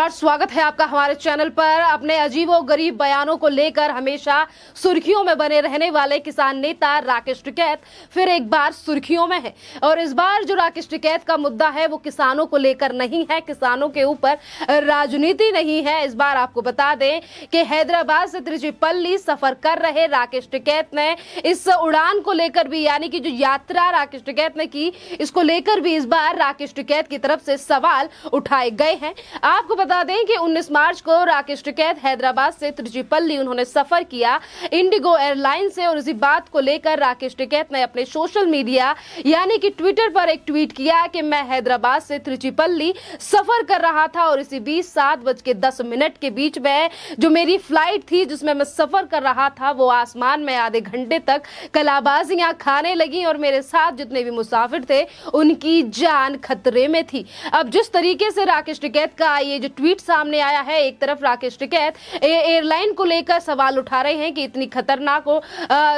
नमस्कार, स्वागत है आपका हमारे चैनल पर। अपने अजीबोगरीब बयानों को लेकर हमेशा सुर्खियों में बने रहने वाले किसान नेता राकेश टिकैत फिर एक बार सुर्खियों में है। और इस बार जो राकेश टिकैत का मुद्दा है वो किसानों को लेकर नहीं है, किसानों के ऊपर राजनीति नहीं है। इस बार आपको बता दें कि हैदराबाद से तिरुचिरापल्ली सफर कर रहे राकेश टिकैत ने इस उड़ान को लेकर भी, यानी कि जो यात्रा राकेश टिकैत ने की, इसको लेकर भी इस बार राकेश टिकैत की तरफ से सवाल उठाए गए हैं। आपको बता दें कि 19 मार्च को राकेश टिकैत हैदराबाद से तिरुचिरापल्ली उन्होंने सफर किया इंडिगो एयरलाइन से। और इसी बात को लेकर राकेश टिकैत ने अपने सोशल मीडिया यानी कि ट्विटर पर एक ट्वीट किया कि मैं हैदराबाद से तिरुचिरापल्ली सफर कर रहा था और इसी बीच 7:10 के बीच में जो मेरी फ्लाइट थी जिसमें मैं सफर कर रहा था वो आसमान में आधे घंटे तक कलाबाजियां खाने लगी और मेरे साथ जितने भी मुसाफिर थे उनकी जान खतरे में थी। अब जिस तरीके से राकेश टिकैत का ये जो ट्वीट सामने आया है, एक तरफ राकेश टिकैत एयरलाइन को लेकर सवाल उठा रहे हैं कि इतनी खतरनाक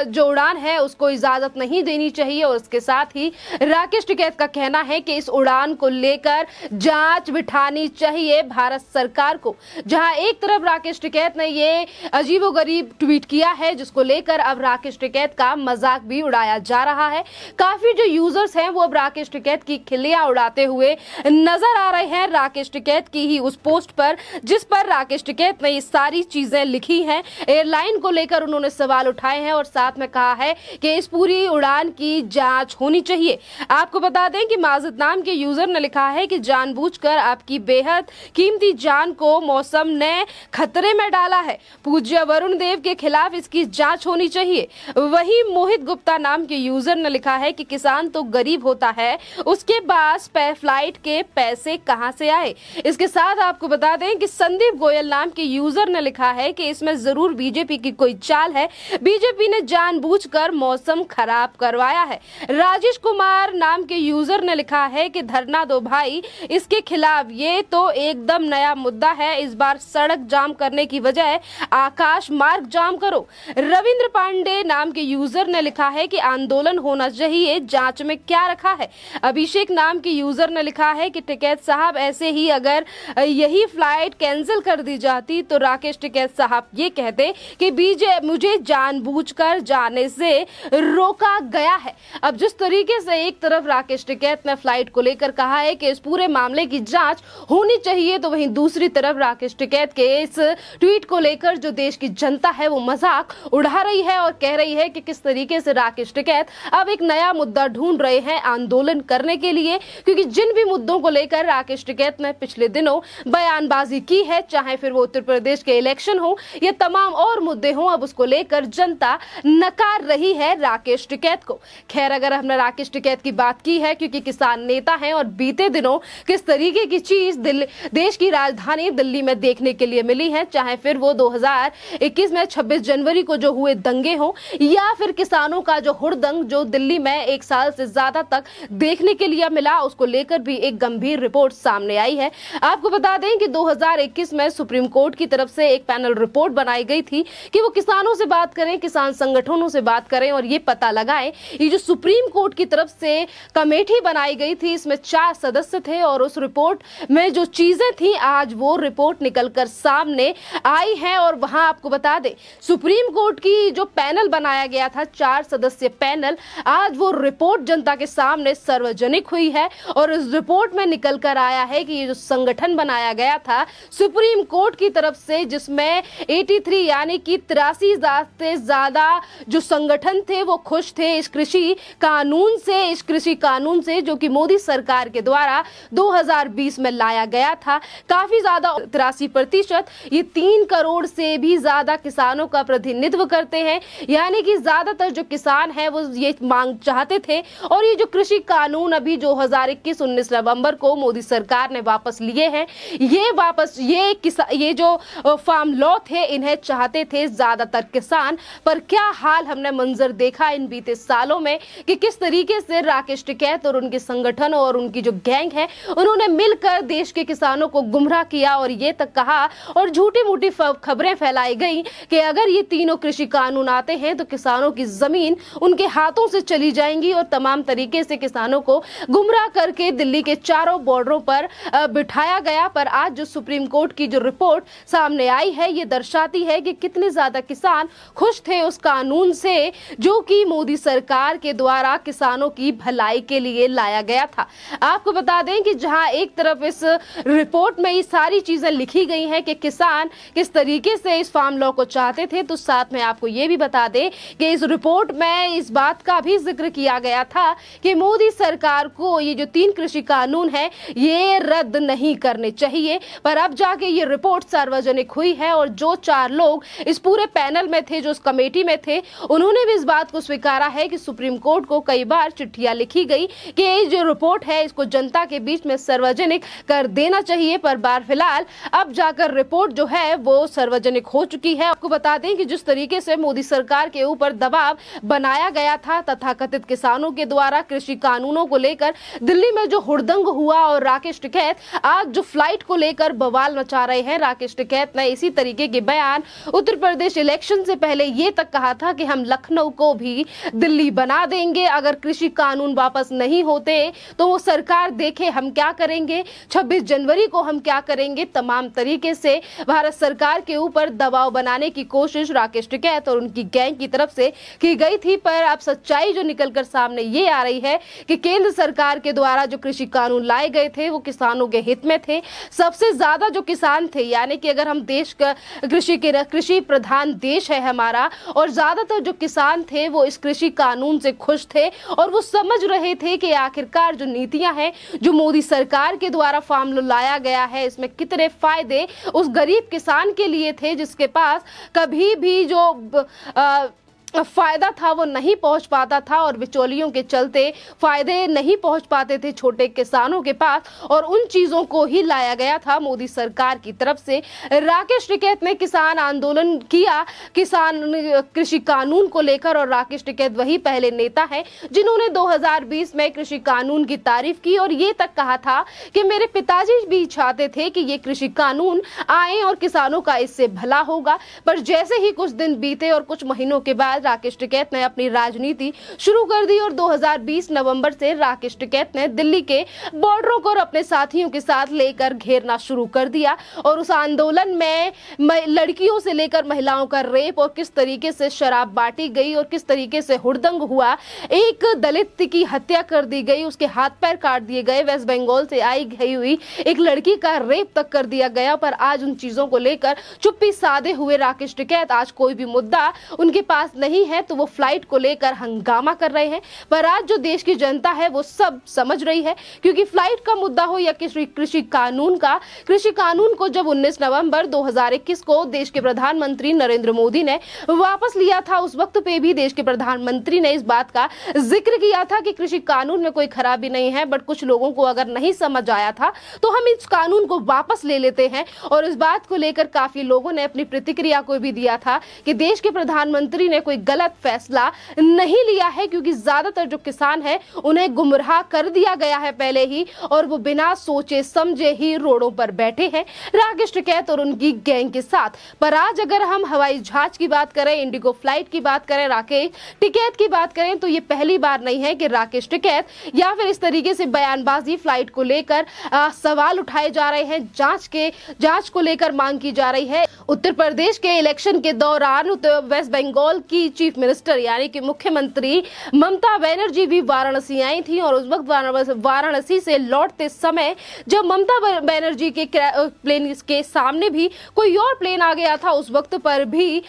जो उड़ान है उसको इजाजत नहीं देनी चाहिए, और उसके साथ ही राकेश टिकैत का कहना है कि इस उड़ान को लेकर जांच बिठानी चाहिए भारत सरकार को। जहां एक तरफ राकेश टिकैत ने ये अजीबोगरीब ट्वीट किया है जिसको लेकर अब राकेश टिकैत का मजाक भी उड़ाया जा रहा है। काफी जो यूजर्स हैं वो अब राकेश टिकैत की खिल्लियां उड़ाते हुए नजर आ रहे हैं राकेश टिकैत की ही उस पोस्ट पर जिस पर राकेश टिकैत ने ये सारी चीजें लिखी हैं। एयरलाइन को लेकर उन्होंने सवाल उठाए हैं और साथ में कहा है कि इस पूरी उड़ान की जांच होनी चाहिए। आपको बता दें कि माजिद नाम के यूजर ने लिखा है कि जानबूझकर आपकी बेहद कीमती जान को मौसम ने खतरे में डाला है। पूज्य वरुण देव के खिलाफ इसकी जांच होनी चाहिए। वही मोहित गुप्ता नाम के यूजर ने लिखा है कि किसान तो गरीब होता है, उसके पास फ्लाइट के पैसे कहां से आए। इसके साथ आपको बता दें कि संदीप गोयल नाम के यूजर ने लिखा है कि इसमें जरूर बीजेपी की कोई चाल है, बीजेपी ने जानबूझकर मौसम खराब करवाया है। राजेश कुमार नाम के यूजर ने लिखा है कि धरना दो भाई इसके खिलाफ, ये तो एकदम नया मुद्दा है, इस बार सड़क जाम करने की बजाय आकाश मार्ग जाम करो। रविंद्र पांडे नाम के यूजर ने लिखा है कि आंदोलन होना चाहिए, जांच में क्या रखा है। अभिषेक नाम के यूजर ने लिखा है कि टिकैत साहब ऐसे ही अगर यही फ्लाइट कैंसिल कर दी जाती तो राकेश टिकैत साहब ये कहते कि मुझे जानबूझकर जाने से रोका गया है। अब जिस तरीके से एक तरफ राकेश टिकैत ने फ्लाइट को लेकर कहा है कि इस पूरे मामले की जांच होनी चाहिए, तो वहीं दूसरी तरफ राकेश टिकैत के इस ट्वीट को लेकर जो देश की जनता है वो मजाक उड़ा रही है और कह रही है कि किस तरीके से राकेश टिकैत अब एक नया मुद्दा ढूंढ रहे हैं आंदोलन करने के लिए, क्योंकि जिन भी मुद्दों को लेकर राकेश टिकैत ने पिछले दिनों बयानबाजी की है, चाहे फिर वो उत्तर प्रदेश के इलेक्शन हो या तमाम और मुद्दे हों, अब उसको लेकर जनता नकार रही है राकेश टिकैत को। खैर, अगर हमने राकेश टिकैत की बात की है क्योंकि किसान नेता हैं और बीते दिनों किस तरीके की चीज देश की राजधानी दिल्ली में देखने के लिए मिली है, चाहे फिर वो 2021 में 26 जनवरी को जो हुए दंगे हों या फिर किसानों का जो हुड़दंग जो दिल्ली में एक साल से ज्यादा तक देखने के लिए मिला, उसको लेकर भी एक गंभीर रिपोर्ट सामने आई है। आपको बता दें कि 2021 में सुप्रीम कोर्ट की तरफ से एक पैनल रिपोर्ट बनाई गई थी कि वो किसानों से बात करें, किसान संगठनों से बात करें और ये पता लगाएं। ये जो सुप्रीम कोर्ट की तरफ से कमेटी बनाई गई थी इसमें 4 सदस्य थे और उस रिपोर्ट में जो चीजें थी आज वो रिपोर्ट निकलकर सामने आई है। और वहां आपको बता दें सुप्रीम कोर्ट की जो पैनल बनाया गया था 4 सदस्य पैनल, आज वो रिपोर्ट जनता के सामने सार्वजनिक हुई है और इस रिपोर्ट में निकल कर आया है कि ये जो संगठन बनाया गया था सुप्रीम कोर्ट की तरफ से जिसमें 83 यानी कि 83 से ज्यादा जो संगठन थे वो खुश थे इस कृषि कानून से जो कि मोदी सरकार के द्वारा 2020 में लाया गया था। काफी ज्यादा 83%, ये 3 करोड़ से भी ज्यादा किसानों का प्रतिनिधित्व करते हैं, यानी कि ज्यादातर जो किसान है वो ये मांग चाहते थे। और ये जो कृषि कानून अभी 2021-19 नवंबर को मोदी सरकार ने वापस लिए हैं, ये जो फार्म लॉ थे इन्हें चाहते थे ज्यादातर किसान। पर क्या हाल हमने मंजर देखा इन बीते सालों में कि किस तरीके से राकेश टिकैत और उनके संगठन और उनकी जो गैंग है उन्होंने मिलकर देश के किसानों को गुमराह किया और ये तक कहा और झूठी मूठी खबरें फैलाई गई कि अगर ये तीनों कृषि कानून आते हैं तो किसानों की जमीन उनके हाथों से चली जाएंगी और तमाम तरीके से किसानों को गुमराह करके दिल्ली के चारों बॉर्डरों पर बिठाया गया। पर आज जो सुप्रीम कोर्ट की जो रिपोर्ट सामने आई है ये दर्शाती है कि कितने ज्यादा किसान खुश थे उस कानून से जो कि मोदी सरकार के द्वारा किसानों की भलाई के लिए लाया गया था। आपको बता दें कि जहां एक तरफ इस रिपोर्ट में ये सारी चीजें लिखी गई हैं कि किसान किस तरीके से इस फार्म लॉ को चाहते थे, तो साथ में आपको ये भी बता दें कि इस रिपोर्ट में इस बात का भी जिक्र किया गया था कि मोदी सरकार को ये जो 3 कृषि कानून है ये रद्द नहीं करने चाहिए। पर अब जाके ये रिपोर्ट सार्वजनिक हुई है और जो 4 लोग इस पूरे पैनल में थे, जो इस कमेटी में थे, उन्होंने भी इस बात को स्वीकारा है कि सुप्रीम कोर्ट को कई बार चिट्ठियां लिखी गई कि ये जो रिपोर्ट है इसको जनता के बीच में सार्वजनिक कर देना चाहिए। पर फिलहाल अब जाकर रिपोर्ट जो है वो सार्वजनिक हो चुकी है। आपको बता दें कि जिस तरीके से मोदी सरकार के ऊपर दबाव बनाया गया था तथाकथित किसानों के द्वारा कृषि कानूनों को लेकर दिल्ली में जो हुड़दंग हुआ और राकेश टिकैत आज जो फ्लाइट को लेकर बवाल मचा रहे हैं, राकेश टिकैत ने इसी तरीके के बयान उत्तर प्रदेश इलेक्शन से पहले ये तक कहा था कि हम लखनऊ को भी दिल्ली बना देंगे, अगर कृषि कानून वापस नहीं होते तो वो सरकार देखे हम क्या करेंगे, 26 जनवरी को हम क्या करेंगे। तमाम तरीके से भारत सरकार के ऊपर दबाव बनाने की कोशिश राकेश टिकैत और उनकी गैंग की तरफ से की गई थी। पर अब सच्चाई जो निकलकर सामने ये आ रही है कि केंद्र सरकार के द्वारा जो कृषि कानून लाए गए थे वो किसानों के हित में थे। सबसे ज्यादा जो किसान थे, यानी कि अगर हम देश का कृषि प्रधान देश है हमारा, और ज्यादातर जो किसान थे वो इस कृषि कानून से खुश थे और वो समझ रहे थे कि आखिरकार जो नीतियां हैं जो मोदी सरकार के द्वारा फार्म लॉ लाया गया है इसमें कितने फायदे उस गरीब किसान के लिए थे जिसके पास कभी भी जो फायदा था वो नहीं पहुंच पाता था और बिचौलियों के चलते फायदे नहीं पहुंच पाते थे छोटे किसानों के पास, और उन चीजों को ही लाया गया था मोदी सरकार की तरफ से। राकेश टिकैत ने किसान आंदोलन किया किसान कृषि कानून को लेकर, और राकेश टिकैत वही पहले नेता है जिन्होंने 2020 में कृषि कानून की तारीफ की और ये तक कहा था कि मेरे पिताजी भी चाहते थे कि ये कृषि कानून आए और किसानों का इससे भला होगा। पर जैसे ही कुछ दिन बीते और कुछ महीनों के बाद राकेश टिकैत ने अपनी राजनीति शुरू कर दी और 2020 नवंबर से राकेश टिकैत ने दिल्ली के बॉर्डरों को अपने साथियों के साथ लेकर घेरना शुरू कर दिया। और उस आंदोलन में लड़कियों से लेकर महिलाओं का रेप और किस तरीके से शराब बांटी गई और किस तरीके से हुड़दंग हुआ, एक दलित की हत्या कर दी गई, उसके हाथ पैर काट दिए गए, वेस्ट बंगाल से आई गई हुई एक लड़की का रेप तक कर दिया गया। पर आज उन चीजों को लेकर चुप्पी साधे हुए राकेश टिकैत आज कोई भी मुद्दा उनके पास नहीं है तो वो फ्लाइट को लेकर हंगामा कर रहे हैं। पर आज जो देश की जनता है वो सब समझ रही है, क्योंकि फ्लाइट का मुद्दा हो या कृषि कानून को जब 19 नवंबर 2021 को देश के प्रधानमंत्री नरेंद्र मोदी ने वापस लिया था, उस वक्त पे भी देश के प्रधानमंत्री ने इस बात का जिक्र किया था कि कृषि कानून में कोई खराबी नहीं है, बट कुछ लोगों को अगर नहीं समझ आया था तो हम इस कानून को वापस ले लेते हैं। और इस बात को लेकर काफी लोगों ने अपनी प्रतिक्रिया को भी दिया था कि देश के प्रधानमंत्री ने कोई गलत फैसला नहीं लिया है, क्योंकि ज्यादातर जो किसान है उन्हें गुमराह कर दिया गया है पहले ही और वो बिना सोचे समझे ही रोडों पर बैठे हैं राकेश टिकैत और उनकी गैंग के साथ। पर आज अगर हम हवाई जहाज की बात करें, इंडिगो फ्लाइट की बात करें, राकेश टिकैत की बात करें, तो ये पहली बार नहीं है कि राकेश टिकैत या फिर इस तरीके से बयानबाजी फ्लाइट को लेकर सवाल उठाए जा रहे हैं, जांच को लेकर मांग की जा रही है। उत्तर प्रदेश के इलेक्शन के दौरान वेस्ट बंगाल की चीफ मिनिस्टर यानी कि मुख्यमंत्री ममता बनर्जी भी वाराणसी आई थी और उस वक्त वाराणसी से लौटते समय जब ममता बनर्जी के प्लेन के सामने भी कोई और प्लेन आ गया था, उस वक्त पर भी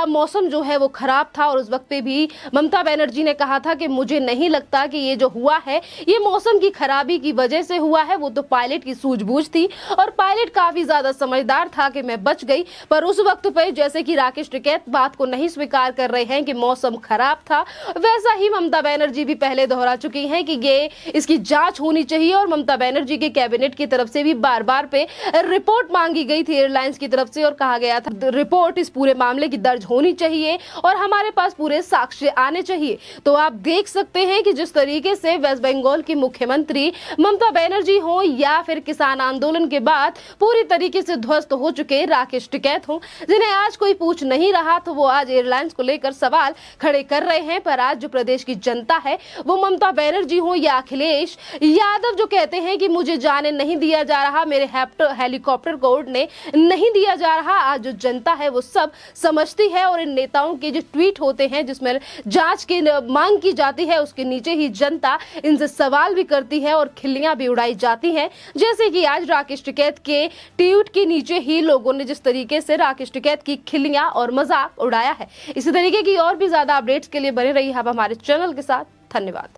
मौसम जो है वो खराब था और उस वक्त पे भी ममता बनर्जी ने कहा था कि मुझे नहीं लगता कि ये जो हुआ है ये मौसम की खराबी की वजह से हुआ है, वो तो पायलट की सूझबूझ थी और पायलट काफी ज्यादा समझदार था कि मैं बच गई। पर उस वक्त पे जैसे कि राकेश टिकैत बात को नहीं स्वीकार कर रहे हैं कि मौसम खराब था, वैसा ही ममता बनर्जी भी पहले दोहरा चुकी हैं कि ये इसकी जांच होनी चाहिए और ममता बनर्जी के कैबिनेट की तरफ से भी बार बार पे रिपोर्ट मांगी गई थी एयरलाइंस की तरफ से और कहा गया था रिपोर्ट इस पूरे मामले की दर्ज होनी चाहिए और हमारे पास पूरे साक्ष्य आने चाहिए। तो आप देख सकते हैं कि जिस तरीके से वेस्ट बंगाल की मुख्यमंत्री ममता बनर्जी हो या फिर किसान आंदोलन के बाद पूरी तरीके से ध्वस्त हो चुके राकेश टिकैत हो, जिन्हें आज कोई पूछ नहीं रहा, तो वो आज एयरलाइंस को लेकर सवाल खड़े कर रहे हैं। पर आज जो प्रदेश की जनता है, वो ममता बनर्जी हो या अखिलेश यादव, जो कहते हैं कि मुझे जाने नहीं दिया जा रहा, मेरे हेलीकॉप्टर को उड़ने नहीं दिया जा रहा, आज जो जनता है वो सब समझती है। और इन नेताओं के जो ट्वीट होते हैं जिसमें जांच की मांग की जाती है, उसके नीचे ही जनता इनसे सवाल भी करती है और खिल्लियां भी उड़ाई जाती हैं। जैसे कि आज राकेश टिकैत के ट्वीट के नीचे ही लोगों ने जिस तरीके से राकेश टिकैत की खिल्लियां और मजाक उड़ाया है। इसी तरीके की और भी ज्यादा अपडेट्स के लिए बने रहिए आप हमारे चैनल के साथ। धन्यवाद।